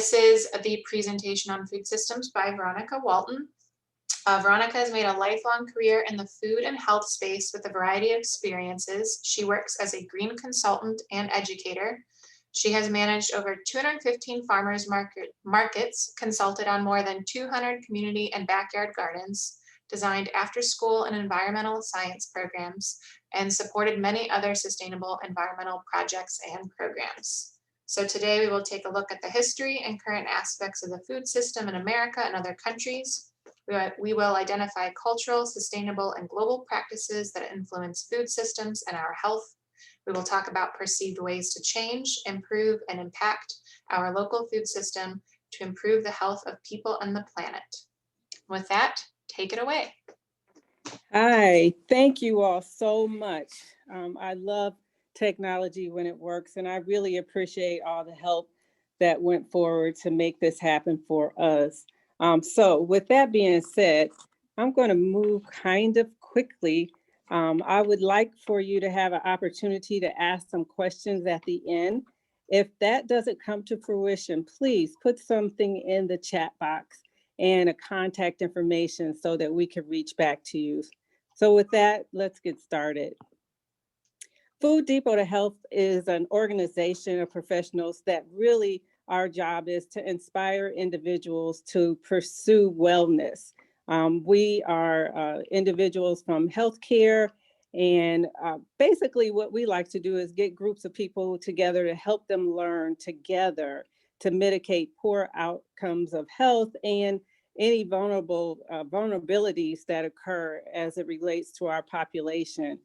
This is the presentation on food systems by Veronica Walton. Veronica has made a lifelong career in the food and health space with a variety of experiences. She works as a green consultant and educator. She has managed over 215 farmers markets, consulted on more than 200 community and backyard gardens, designed after-school and environmental science programs, and supported many other sustainable environmental projects and programs. So today we will take a look at the history and current aspects of the food system in America and other countries. We will identify cultural, sustainable, and global practices that influence food systems and our health. We will talk about perceived ways to change, improve, and impact our local food system to improve the health of people and the planet. With that, take it away. Hi, thank you all so much. I love technology when it works, and I really appreciate all the help that went forward to make this happen for us. So with that being said, I'm going to move kind of quickly. I would like for you to have an opportunity to ask some questions at the end. If that doesn't come to fruition, please put something in the chat box and a contact information so that we can reach back to you. So with that, let's get started. Food Depot to Health is an organization of professionals that really our job is to inspire individuals to pursue wellness. We are individuals from healthcare, and basically what we like to do is get groups of people together to help them learn together to mitigate poor outcomes of health and any vulnerabilities that occur as it relates to our population.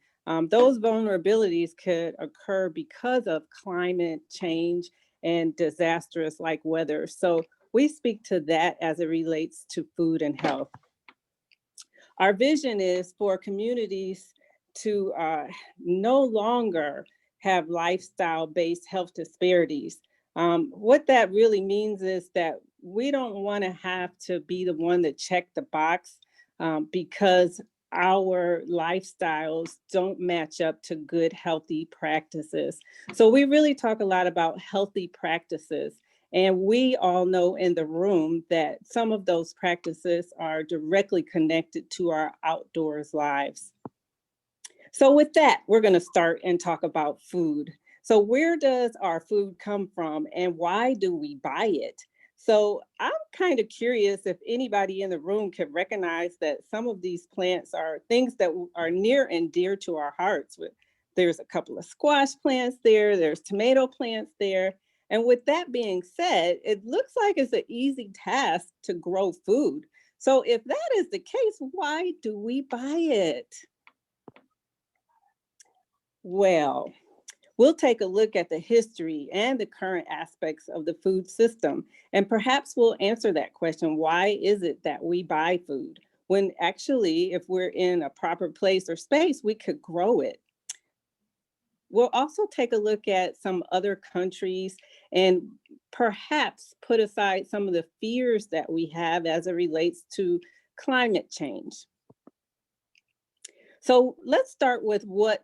Those vulnerabilities could occur because of climate change and disastrous like weather. So we speak to that as it relates to food and health. Our vision is for communities to no longer have lifestyle-based health disparities. What that really means is that we don't want to have to be the one to check the box because our lifestyles don't match up to good, healthy practices. So we really talk a lot about healthy practices. And we all know in the room that some of those practices are directly connected to our outdoors lives. So with that, we're going to start and talk about food. So where does our food come from and why do we buy it? So I'm kind of curious if anybody in the room can recognize that some of these plants are things that are near and dear to our hearts. There's a couple of squash plants there, there's tomato plants there. And with that being said, it looks like it's an easy task to grow food. So if that is the case, why do we buy it? Well, we'll take a look at the history and the current aspects of the food system, and perhaps we'll answer that question, why is it that we buy food? When actually, if we're in a proper place or space, we could grow it. We'll also take a look at some other countries and perhaps put aside some of the fears that we have as it relates to climate change. So let's start with what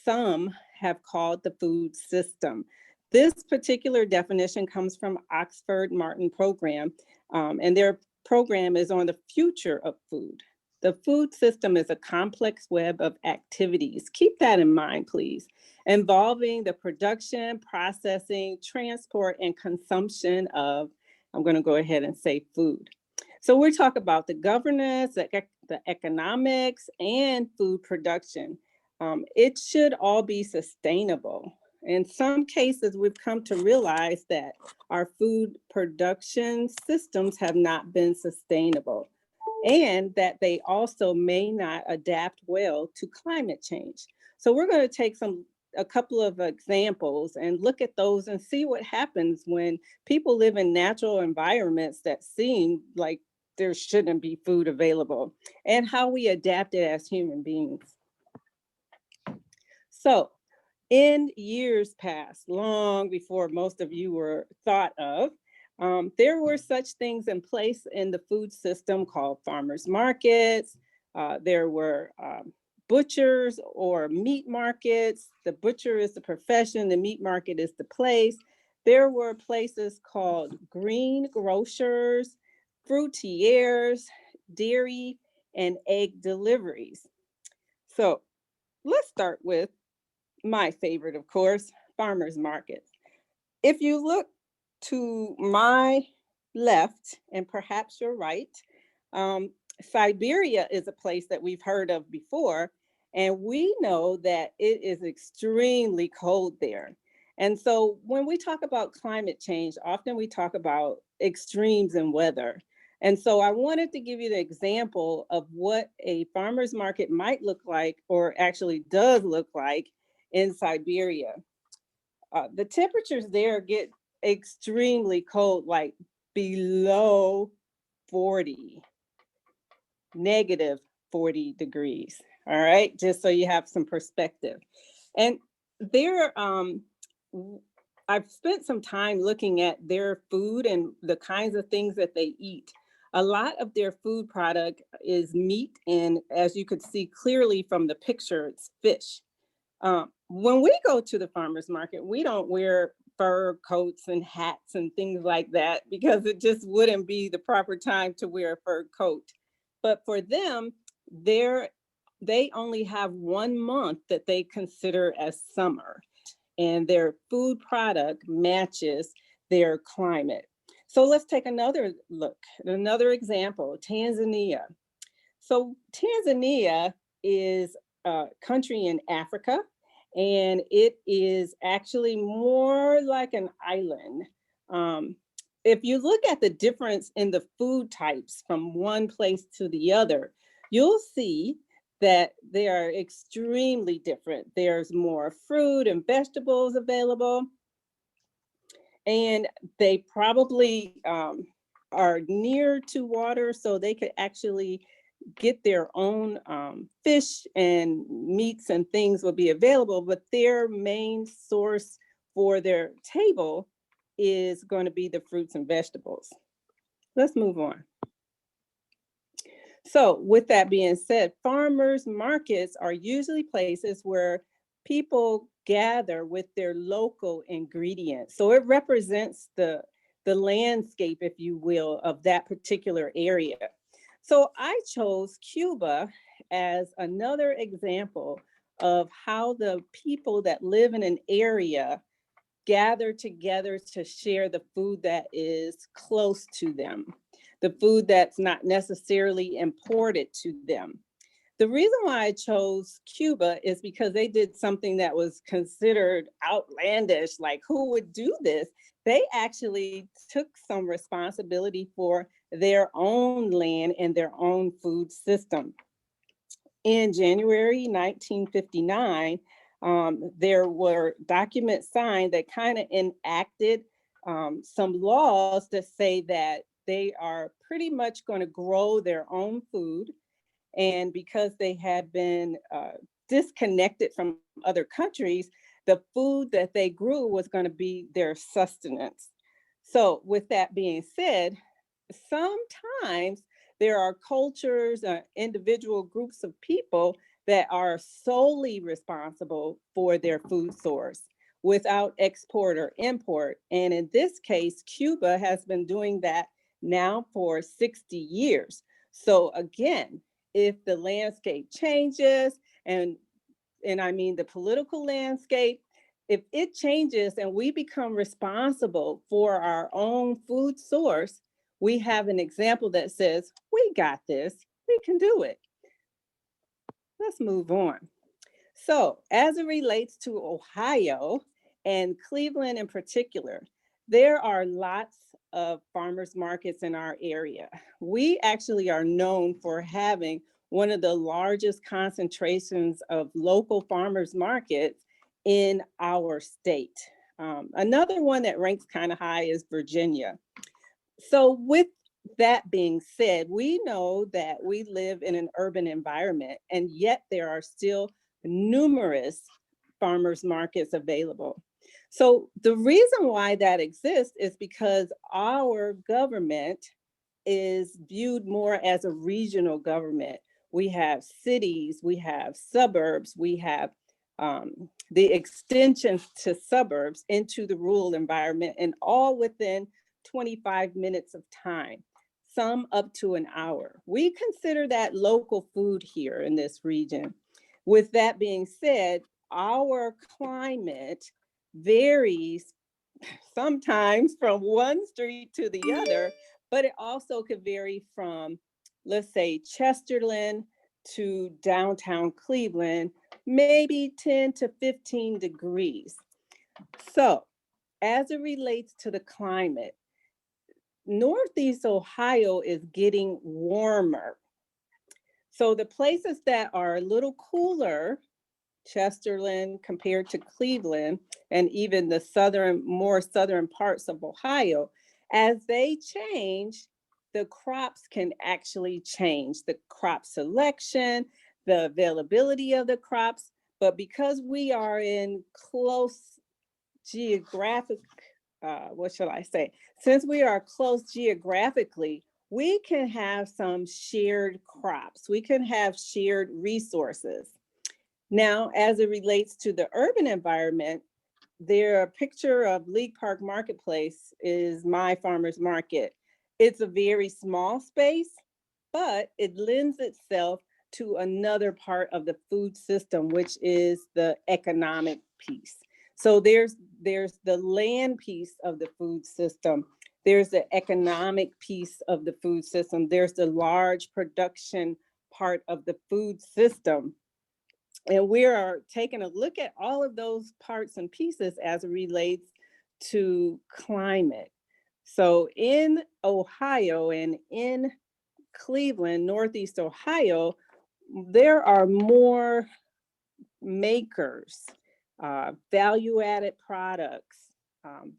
some have called the food system. This particular definition comes from Oxford Martin program, and their program is on the future of food. The food system is a complex web of activities. Keep that in mind, please, involving the production, processing, transport, and consumption of, I'm going to go ahead and say food. So we're talking about the governance, the economics, and food production. It should all be sustainable. In some cases, we've come to realize that our food production systems have not been sustainable and that they also may not adapt well to climate change. So we're going to take a couple of examples and look at those and see what happens when people live in natural environments that seem like there shouldn't be food available and how we adapt it as human beings. So in years past, long before most of you were thought of, there were such things in place in the food system called farmers markets. There were butchers or meat markets. The butcher is the profession, the meat market is the place. there were places called green grocers, fruitiers, dairy, and egg deliveries. So let's start with my favorite, of course, farmers markets. If you look to my left and perhaps your right, um, Siberia is a place that we've heard of before, and we know that it is extremely cold there. And so when we talk about climate change, often we talk about extremes in weather. And so I wanted to give you the example of what a farmer's market might look like, or actually does look like, in Siberia. The temperatures there get extremely cold, like below 40, negative 40 degrees. All right, just so you have some perspective. And there, I've spent some time looking at their food and the kinds of things that they eat. A lot of their food product is meat, and as you could see clearly from the picture, it's fish. When we go to the farmer's market, we don't wear fur coats and hats and things like that because it just wouldn't be the proper time to wear a fur coat. But for them, they only have 1 month that they consider as summer, and their food product matches their climate. So let's take another look, another example, Tanzania. So Tanzania is a country in Africa, and it is actually more like an island. Um, if you look at the difference in the food types from one place to the other, you'll see that they are extremely different. There's more fruit and vegetables available, and they probably are near to water, so they could actually get their own fish and meats and things will be available, but their main source for their table is going to be the fruits and vegetables. Let's move on. So with that being said, farmers markets are usually places where people gather with their local ingredients. So it represents the landscape, if you will, of that particular area. So I chose Cuba as another example of how the people that live in an area gather together to share the food that is close to them, the food that's not necessarily imported to them. The reason why I chose Cuba is because they did something that was considered outlandish, like who would do this? They actually took some responsibility for their own land and their own food system. In January 1959, there were documents signed that kind of enacted some laws that say that they are pretty much going to grow their own food. And because they had been disconnected from other countries, the food that they grew was going to be their sustenance. So with that being said, sometimes there are cultures, individual groups of people that are solely responsible for their food source without export or import. And in this case, Cuba has been doing that now for 60 years. So again, if the landscape changes, and I mean the political landscape, if it changes and we become responsible for our own food source, we have an example that says, we got this, we can do it. Let's move on. So as it relates to Ohio and Cleveland in particular, there are lots of farmers markets in our area. We actually are known for having one of the largest concentrations of local farmers markets in our state. Another one that ranks kind of high is Virginia. So with that being said, we know that we live in an urban environment, and yet there are still numerous farmers markets available. So the reason why that exists is because our government is viewed more as a regional government. We have cities, we have suburbs, we have the extensions to suburbs into the rural environment, and all within 25 minutes of time, some up to an hour. We consider that local food here in this region. With that being said, our climate varies sometimes from one street to the other, but it also could vary from, let's say, Chesterland to downtown Cleveland, maybe 10 to 15 degrees. So as it relates to the climate, Northeast Ohio is getting warmer. So the places that are a little cooler, Chesterland compared to Cleveland, and even the more southern parts of Ohio, as they change, the crops can actually change. The crop selection, the availability of the crops, but because we are in close geographic, what shall I say? Since we are close geographically, we can have some shared crops. We can have shared resources. Now, as it relates to the urban environment, their picture of League Park Marketplace is my farmer's market. It's a very small space, but it lends itself to another part of the food system, which is the economic piece. So there's the land piece of the food system. There's the economic piece of the food system. There's the large production part of the food system. And we are taking a look at all of those parts and pieces as it relates to climate. So in Ohio and in Cleveland, Northeast Ohio, there are more makers, value-added products.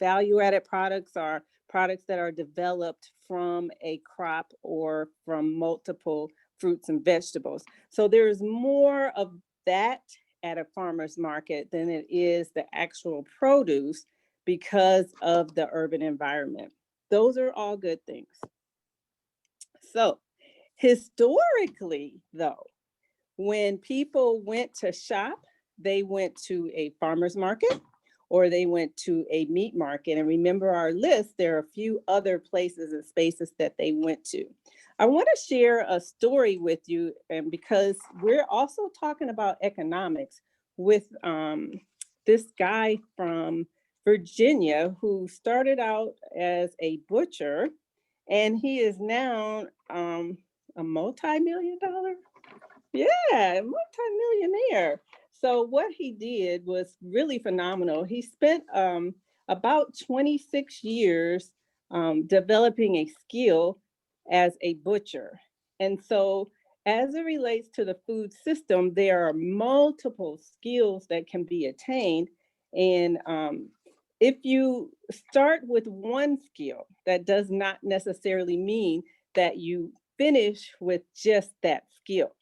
Value-added products are products that are developed from a crop or from multiple fruits and vegetables. So there's more of that at a farmer's market than it is the actual produce because of the urban environment. Those are all good things. So historically, though, when people went to shop, they went to a farmer's market or they went to a meat market. And remember our list, there are a few other places and spaces that they went to. I want to share a story with you, and because we're also talking about economics with this guy from Virginia who started out as a butcher, and he is now a multi-million-dollar, multi-millionaire. So what he did was really phenomenal. He spent about 26 years developing a skill as a butcher. And so as it relates to the food system, there are multiple skills that can be attained. And if you start with one skill, that does not necessarily mean that you finish with just that skill.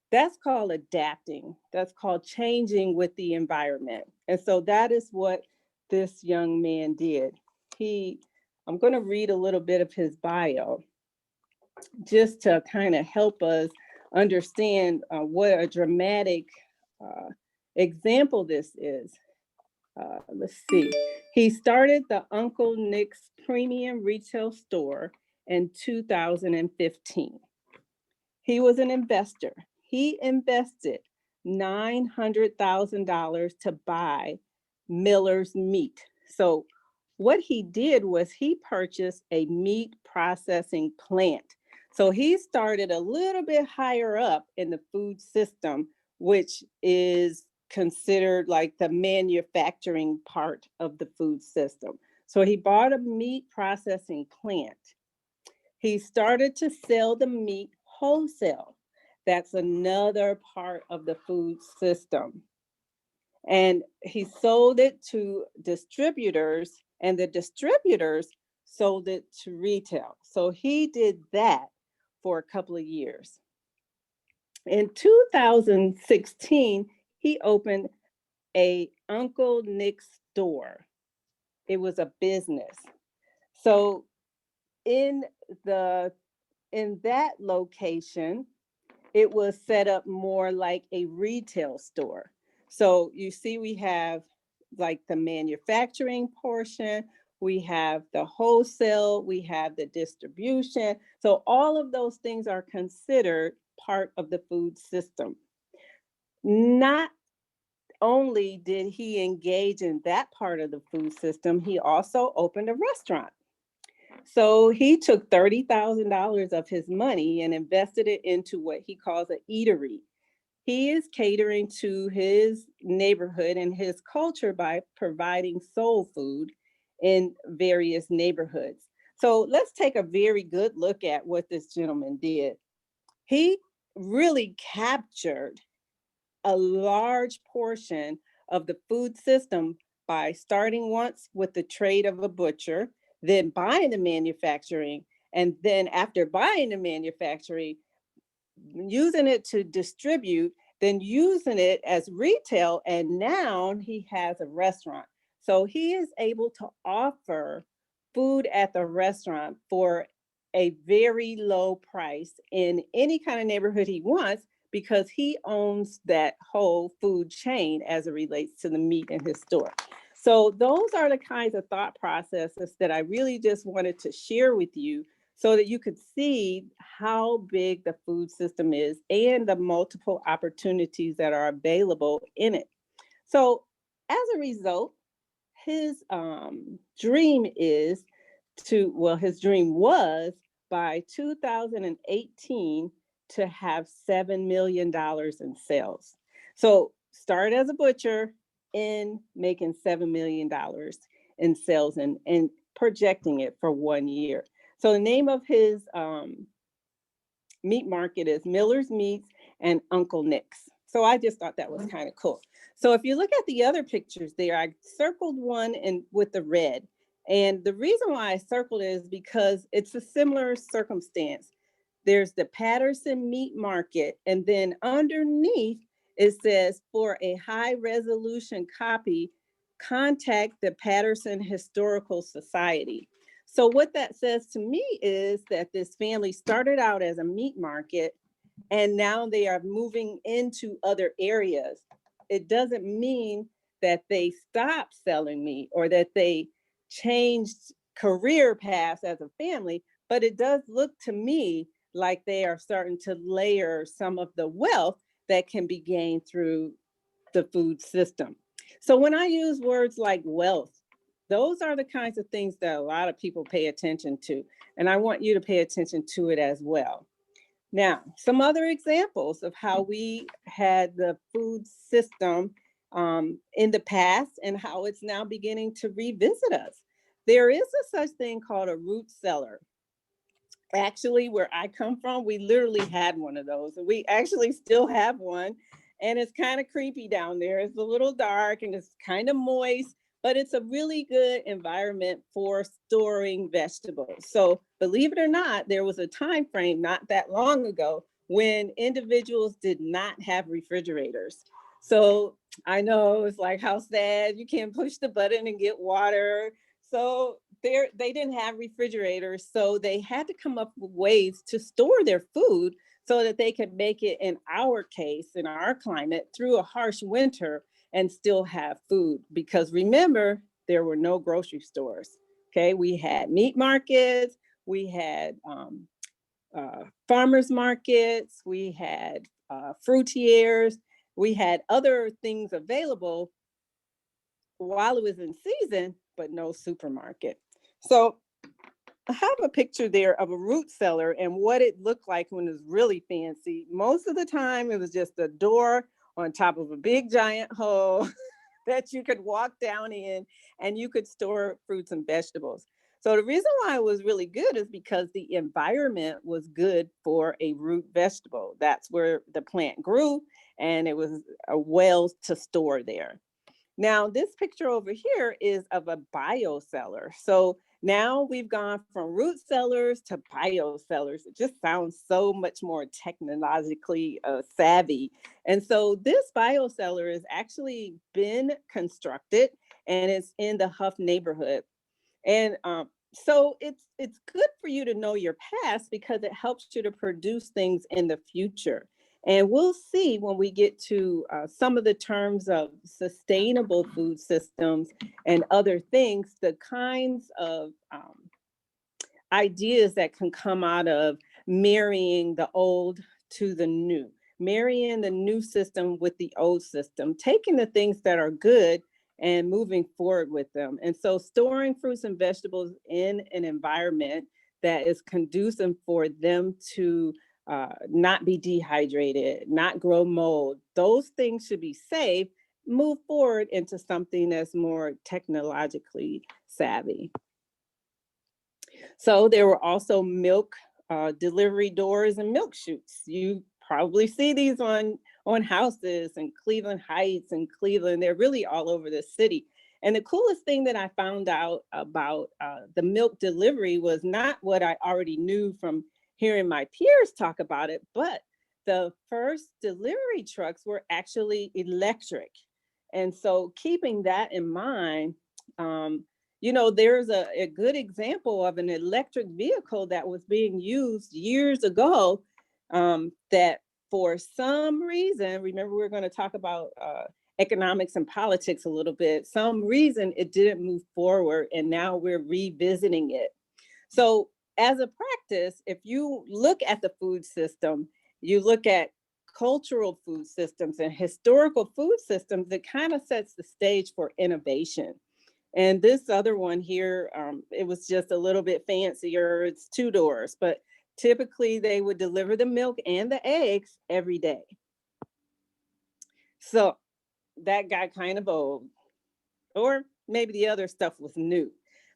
That's called adapting. That's called changing with the environment. And so that is what this young man did. I'm going to read a little bit of his bio just to kind of help us understand what a dramatic example this is. Let's see. He started the Uncle Nick's Premium Retail Store in 2015. He was an investor. He invested $900,000 to buy Miller's Meat. So what he did was he purchased a meat processing plant. So he started a little bit higher up in the food system, which is considered like the manufacturing part of the food system. So he bought a meat processing plant. He started to sell the meat wholesale. That's another part of the food system. And he sold it to distributors, and the distributors sold it to retail. So he did that for a couple of years. In 2016, he opened a Uncle Nick's store. It was a business. So in that location, it was set up more like a retail store. So you see, we have like the manufacturing portion, we have the wholesale, we have the distribution. So all of those things are considered part of the food system. Not only did he engage in that part of the food system, he also opened a restaurant. So he took $30,000 of his money and invested it into what he calls an eatery. He is catering to his neighborhood and his culture by providing soul food in various neighborhoods. So let's take a very good look at what this gentleman did. He really captured a large portion of the food system by starting once with the trade of a butcher, then buying the manufacturing, and then after buying the manufacturing, using it to distribute, then using it as retail, and now he has a restaurant. So he is able to offer food at the restaurant for a very low price in any kind of neighborhood he wants, because he owns that whole food chain as it relates to the meat in his store. So those are the kinds of thought processes that I really just wanted to share with you, so that you could see how big the food system is and the multiple opportunities that are available in it. So as a result, his dream is his dream was by 2018 to have $7 million in sales. So start as a butcher in making $7 million in sales, and projecting it for 1 year. So the name of his meat market is Miller's Meats and Uncle Nick's. So I just thought that was kind of cool. So if you look at the other pictures there, I circled one with the red. And the reason why I circled it is because it's a similar circumstance. There's the Patterson Meat Market, and then underneath it says, for a high resolution copy, contact the Patterson Historical Society. So what that says to me is that this family started out as a meat market, and now they are moving into other areas. It doesn't mean that they stopped selling meat or that they changed career paths as a family, but it does look to me like they are starting to layer some of the wealth that can be gained through the food system. So when I use words like wealth, those are the kinds of things that a lot of people pay attention to. And I want you to pay attention to it as well. Now, some other examples of how we had the food system in the past and how it's now beginning to revisit us. There is a such thing called a root cellar. Actually, where I come from, we literally had one of those, and we actually still have one. And it's kind of creepy down there. It's a little dark and it's kind of moist, but it's a really good environment for storing vegetables. So believe it or not, there was a time frame not that long ago when individuals did not have refrigerators. So I know it's like, how sad, you can't push the button and get water. So they didn't have refrigerators, so they had to come up with ways to store their food so that they could make it, in our case, in our climate, through a harsh winter and still have food. Because remember, there were no grocery stores. Okay, we had meat markets, we had farmers markets, we had fruitiers, we had other things available while it was in season, but no supermarket. So I have a picture there of a root cellar and what it looked like when it was really fancy. Most of the time, it was just a door on top of a big giant hole that you could walk down in, and you could store fruits and vegetables. So the reason why it was really good is because the environment was good for a root vegetable. That's where the plant grew, and it was a well to store there. Now, this picture over here is of a bio cellar. So now we've gone from root cellars to bio cellars. It just sounds so much more technologically savvy. And so this bio cellar has actually been constructed, and it's in the Huff neighborhood. And so it's good for you to know your past, because it helps you to produce things in the future. And we'll see when we get to some of the terms of sustainable food systems and other things, the kinds of ideas that can come out of marrying the old to the new, marrying the new system with the old system, taking the things that are good and moving forward with them. And so storing fruits and vegetables in an environment that is conducive for them to not be dehydrated, not grow mold, those things should be safe, move forward into something that's more technologically savvy. So there were also milk delivery doors and milk chutes. You probably see these on houses in Cleveland Heights and Cleveland. They're really all over the city. And the coolest thing that I found out about the milk delivery was not what I already knew from hearing my peers talk about it, but the first delivery trucks were actually electric. And so keeping that in mind, there's a good example of an electric vehicle that was being used years ago that for some reason, remember we're going to talk about economics and politics a little bit, some reason it didn't move forward and now we're revisiting it. So as a practice, if you look at the food system, you look at cultural food systems and historical food systems, it kind of sets the stage for innovation. And this other one here, it was just a little bit fancier. It's 2 doors, but typically they would deliver the milk and the eggs every day. So that got kind of old, or maybe the other stuff was new.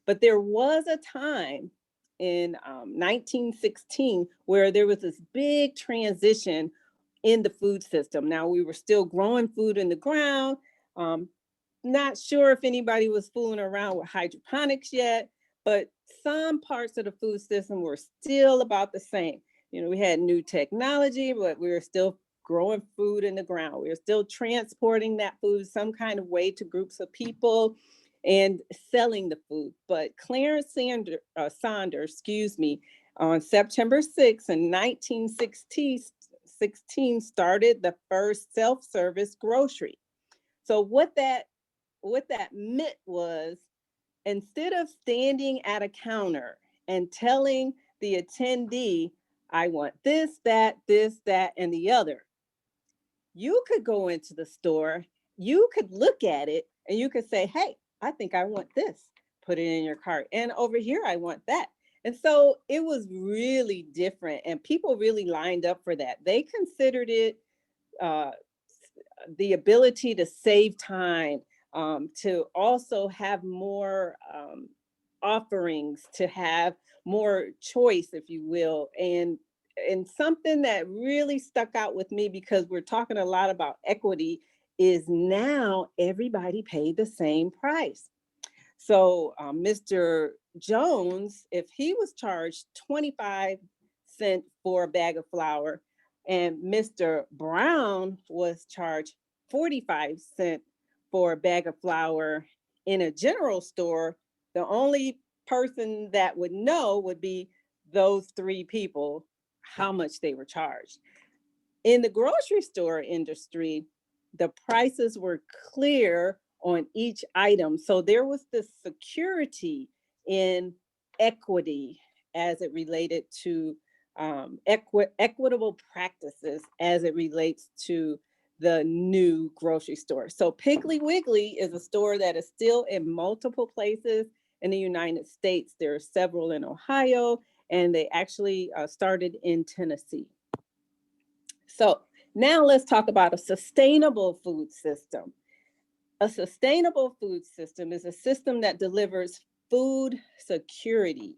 But there was a time in 1916 where there was this big transition in the food system. Now we were still growing food in the ground. Not sure if anybody was fooling around with hydroponics yet, but some parts of the food system were still about the same. We had new technology, but we were still growing food in the ground. We were still transporting that food some kind of way to groups of people and selling the food. But Clarence Saunders, on September 6th in 1916 started the first self-service grocery. So what that meant was, instead of standing at a counter and telling the attendee, I want this, that, and the other, you could go into the store, you could look at it, and you could say, hey, I think I want this, put it in your cart. And over here, I want that. And so it was really different, and people really lined up for that. They considered it the ability to save time, to also have more offerings, to have more choice, if you will. And something that really stuck out with me, because we're talking a lot about equity, is now everybody paid the same price. So Mr. Jones, if he was charged 25 cents for a bag of flour, and Mr. Brown was charged 45 cents for a bag of flour in a general store, the only person that would know would be those 3 people, how much they were charged. In the grocery store industry, the prices were clear on each item. So there was this security in equity as it related to equitable practices as it relates to the new grocery store. So Piggly Wiggly is a store that is still in multiple places in the United States. There are several in Ohio, and they actually started in Tennessee. So now let's talk about a sustainable food system. A sustainable food system is a system that delivers food security.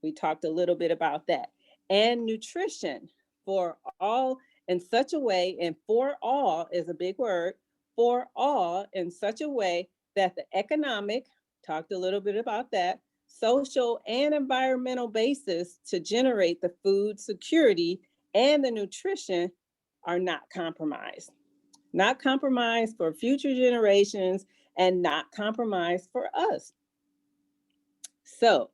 We talked a little bit about that. And nutrition for all in such a way, and for all is a big word, for all in such a way that the economic, talked a little bit about that, social and environmental basis to generate the food security and the nutrition are not compromised. Not compromised for future generations, and not compromised for us. So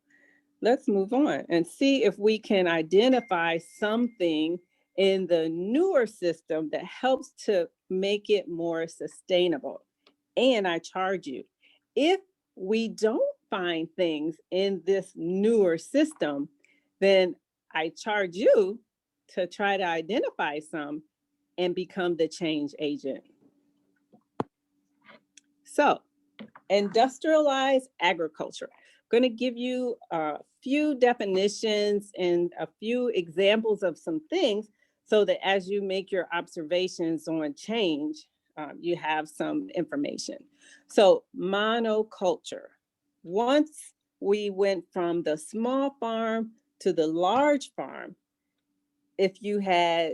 let's move on and see if we can identify something in the newer system that helps to make it more sustainable. And I charge you. If we don't find things in this newer system, then I charge you to try to identify some and become the change agent. So, industrialized agriculture. I'm going to give you a few definitions and a few examples of some things so that as you make your observations on change, you have some information. So, monoculture. Once we went from the small farm to the large farm, if you had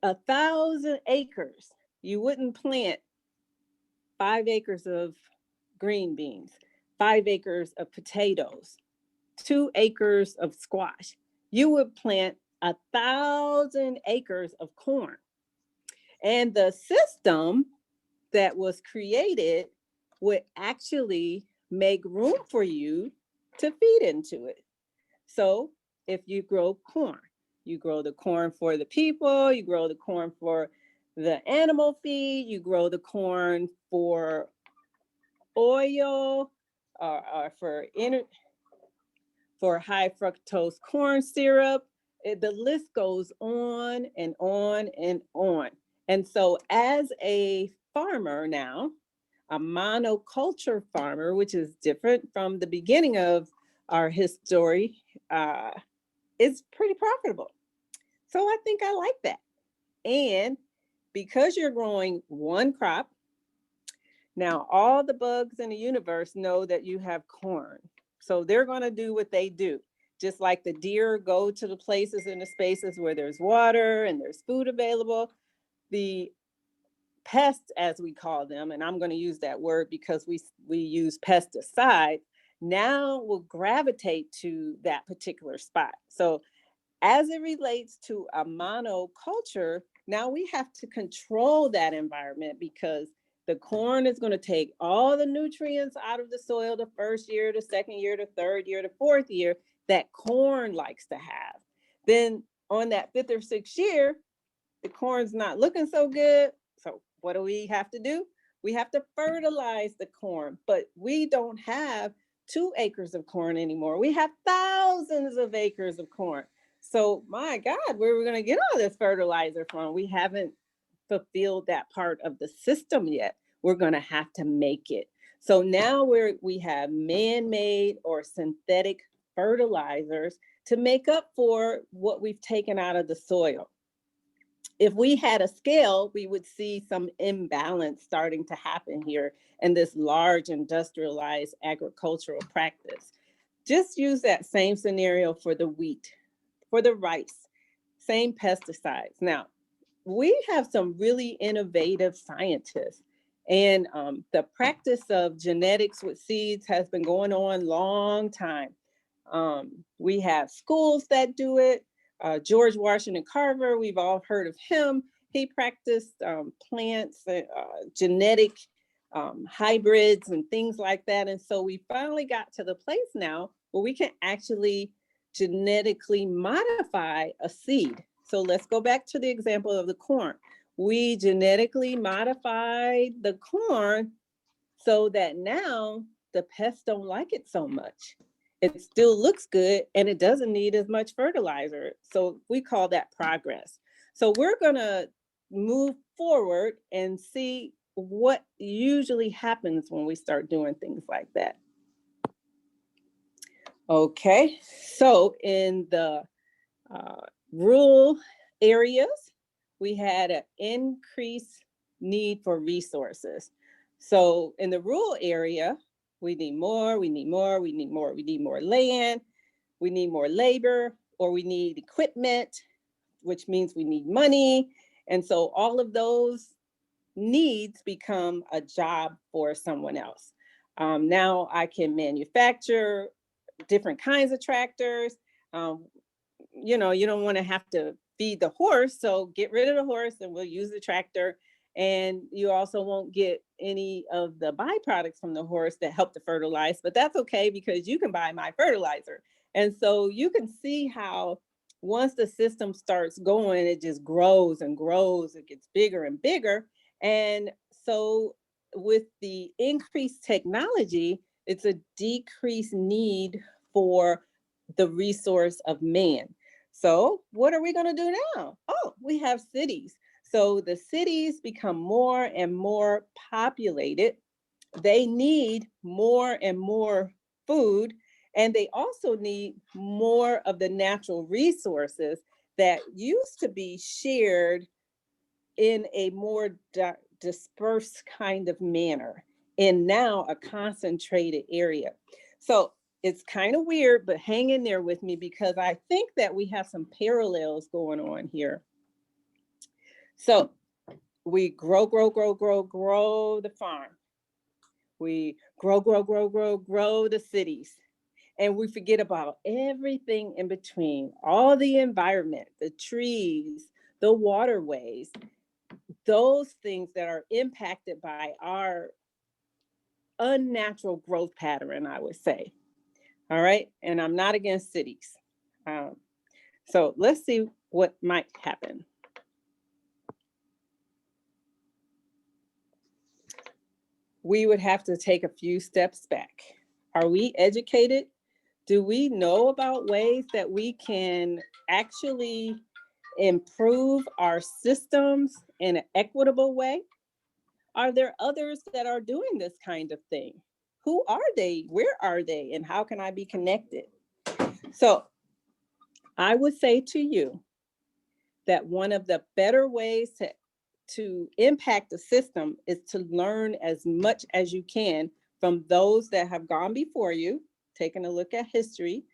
1,000 acres, you wouldn't plant 5 acres of green beans, 5 acres of potatoes, 2 acres of squash. You would plant 1,000 acres of corn. And the system that was created would actually make room for you to feed into it. So if you grow corn, you grow the corn for the people, you grow the corn for the animal feed, you grow the corn for oil, or for high fructose corn syrup. The list goes on and on and on. And so as a farmer now, a monoculture farmer, which is different from the beginning of our history, is pretty profitable. So I think I like that. And because you're growing one crop, now all the bugs in the universe know that you have corn. So they're going to do what they do. Just like the deer go to the places and the spaces where there's water and there's food available, the pests, as we call them, and I'm going to use that word because we use pesticides, now will gravitate to that particular spot. So as it relates to a monoculture, now we have to control that environment because the corn is going to take all the nutrients out of the soil the first year, the second year, the third year, the fourth year that corn likes to have. Then on that fifth or sixth year, the corn's not looking so good. So what do we have to do? We have to fertilize the corn, but we don't have 2 acres of corn anymore. We have thousands of acres of corn. So my God, where are we going to get all this fertilizer from? We haven't fulfilled that part of the system yet. We're going to have to make it. So now we have man-made or synthetic fertilizers to make up for what we've taken out of the soil. If we had a scale, we would see some imbalance starting to happen here in this large industrialized agricultural practice. Just use that same scenario for the wheat, for the rice, same pesticides. Now, we have some really innovative scientists, and the practice of genetics with seeds has been going on a long time. We have schools that do it. George Washington Carver, we've all heard of him. He practiced plants, genetic hybrids and things like that. And so we finally got to the place now where we can actually genetically modify a seed. So let's go back to the example of the corn. We genetically modified the corn so that now the pests don't like it so much. It still looks good and it doesn't need as much fertilizer. So we call that progress. So we're gonna move forward and see what usually happens when we start doing things like that. Okay, so in the rural areas, we had an increased need for resources. So in the rural area, we need more, we need more, we need more, we need more land, we need more labor, or we need equipment, which means we need money. And so all of those needs become a job for someone else. Now I can manufacture different kinds of tractors. You know, you don't want to have to feed the horse, so get rid of the horse and we'll use the tractor. And you also won't get any of the byproducts from the horse that help to fertilize, but that's okay because you can buy my fertilizer. And so you can see how once the system starts going, it just grows and grows. It gets bigger and bigger. And so with the increased technology, it's a decreased need for the resource of man. So what are we going to do now? Oh, we have cities. So the cities become more and more populated. They need more and more food, and they also need more of the natural resources that used to be shared in a more dispersed kind of manner, and now a concentrated area. So it's kind of weird, but hang in there with me because I think that we have some parallels going on here. So we grow the farm. We grow the cities. And we forget about everything in between, all the environment, the trees, the waterways, those things that are impacted by our unnatural growth pattern, I would say. All right. And I'm not against cities. So let's see what might happen. We would have to take a few steps back. Are we educated? Do we know about ways that we can actually improve our systems in an equitable way? Are there others that are doing this kind of thing? Who are they? Where are they? And how can I be connected? So I would say to you that one of the better ways to impact the system is to learn as much as you can from those that have gone before you, taking a look at history,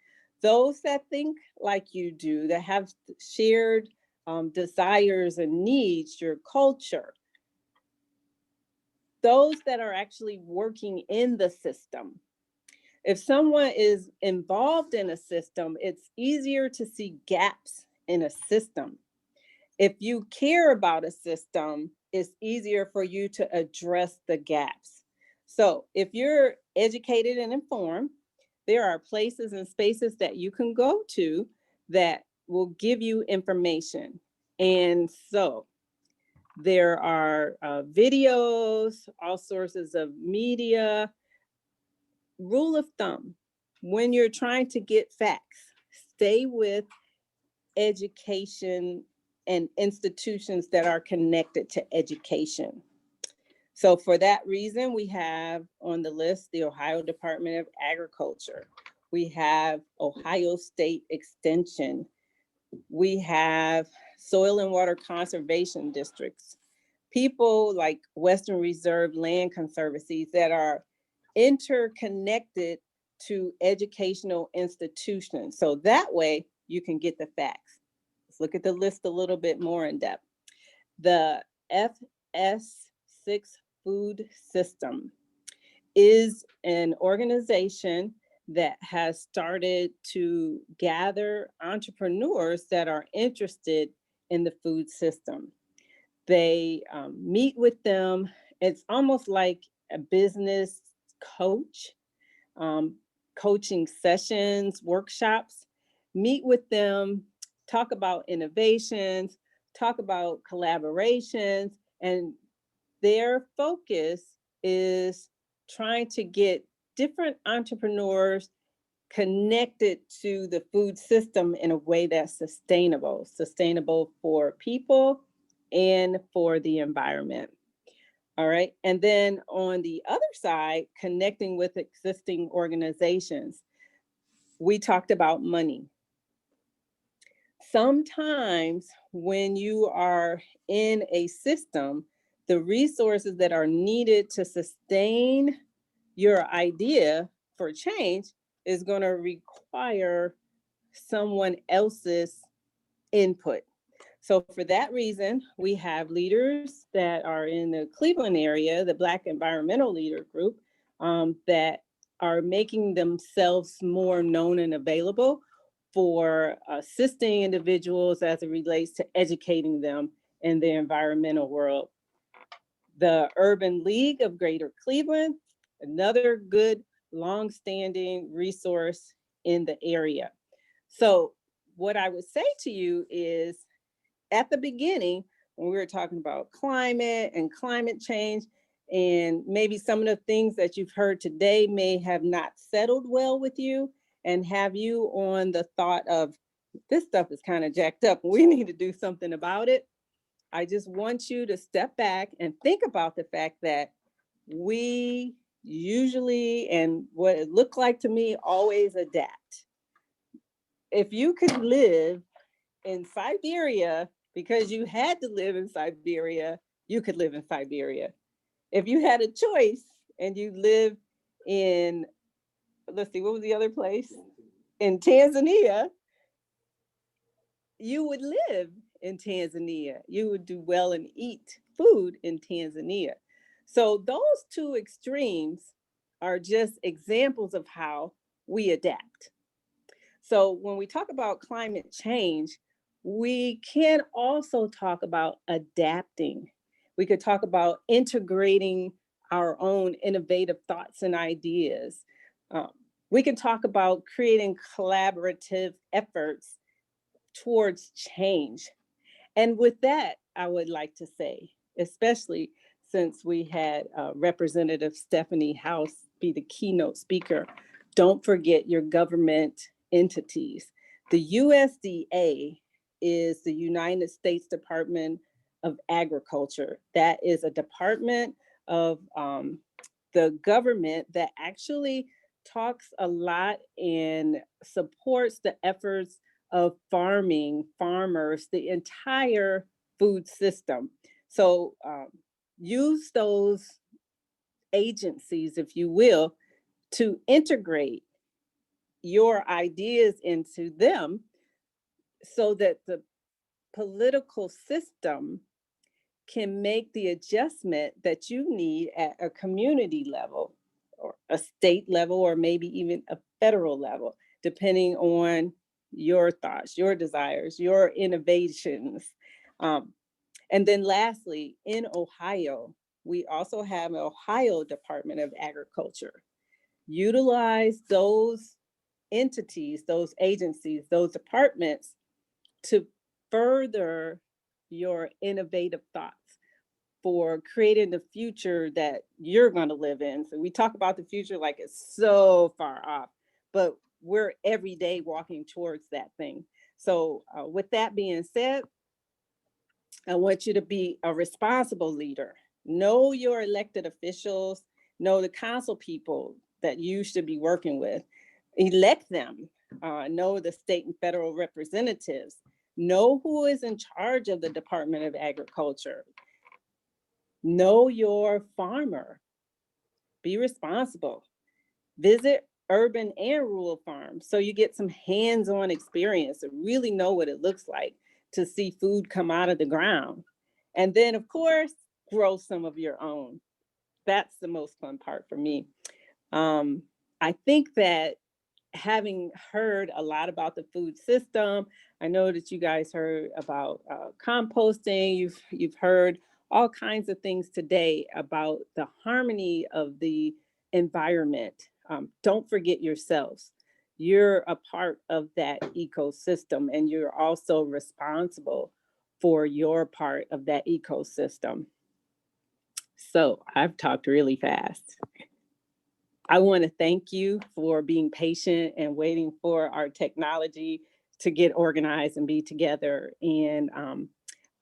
those that think like you do, that have shared desires and needs, your culture, those that are actually working in the system. If someone is involved in a system, it's easier to see gaps in a system. If you care about a system, it's easier for you to address the gaps. So if you're educated and informed, there are places and spaces that you can go to that will give you information. And so there are videos, all sources of media. Rule of thumb, when you're trying to get facts, stay with education and institutions that are connected to education. So for that reason, we have on the list the Ohio Department of Agriculture. We have Ohio State Extension. We have soil and water conservation districts. People like Western Reserve Land Conservancies that are interconnected to educational institutions. So that way you can get the facts. Let's look at the list a little bit more in depth. The FS6 Food System is an organization that has started to gather entrepreneurs that are interested in the food system. They meet with them. It's almost like a business coach, coaching sessions, workshops. Meet with them, talk about innovations, talk about collaborations, and their focus is trying to get different entrepreneurs connected to the food system in a way that's sustainable for people and for the environment. All right. And then on the other side, connecting with existing organizations, we talked about money. Sometimes when you are in a system, the resources that are needed to sustain your idea for change is going to require someone else's input. So for that reason, we have leaders that are in the Cleveland area, the Black Environmental Leader Group, that are making themselves more known and available for assisting individuals as it relates to educating them in the environmental world. The Urban League of Greater Cleveland, another good, long-standing resource in the area. So what I would say to you is, at the beginning, when we were talking about climate and climate change, and maybe some of the things that you've heard today may have not settled well with you and have you on the thought of, this stuff is kind of jacked up, we need to do something about it. I just want you to step back and think about the fact that we usually, and what it looked like to me, always adapt. If you could live in Siberia because you had to live in Siberia, you could live in Siberia. If you had a choice and you live in, let's see, what was the other place? In Tanzania, you would live in Tanzania. You would do well and eat food in Tanzania. So those two extremes are just examples of how we adapt. So when we talk about climate change, we can also talk about adapting. We could talk about integrating our own innovative thoughts and ideas. Um, we can talk about creating collaborative efforts towards change. And with that, I would like to say, especially since we had Representative Stephanie House be the keynote speaker, don't forget your government entities. The USDA is the United States Department of Agriculture. That is a department of the government that actually talks a lot and supports the efforts of farmers, the entire food system. So use those agencies, if you will, to integrate your ideas into them so that the political system can make the adjustment that you need at a community level or a state level, or maybe even a federal level, depending on your thoughts, your desires, your innovations. And then lastly, in Ohio, we also have an Ohio Department of Agriculture. Utilize those entities, those agencies, those departments to further your innovative thoughts for creating the future that you're going to live in. So we talk about the future like it's so far off, but we're every day walking towards that thing. So with that being said, I want you to be a responsible leader. Know your elected officials, know the council people that you should be working with. Elect them, know the state and federal representatives, know who is in charge of the Department of Agriculture. Know your farmer, be responsible. Visit urban and rural farms so you get some hands-on experience to really know what it looks like to see food come out of the ground. And then, of course, grow some of your own. That's the most fun part for me. I think that having heard a lot about the food system, I know that you guys heard about composting, you've heard all kinds of things today about the harmony of the environment. Don't forget yourselves. You're a part of that ecosystem, and you're also responsible for your part of that ecosystem. So I've talked really fast. I want to thank you for being patient and waiting for our technology to get organized and be together. And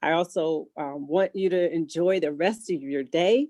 I also want you to enjoy the rest of your day.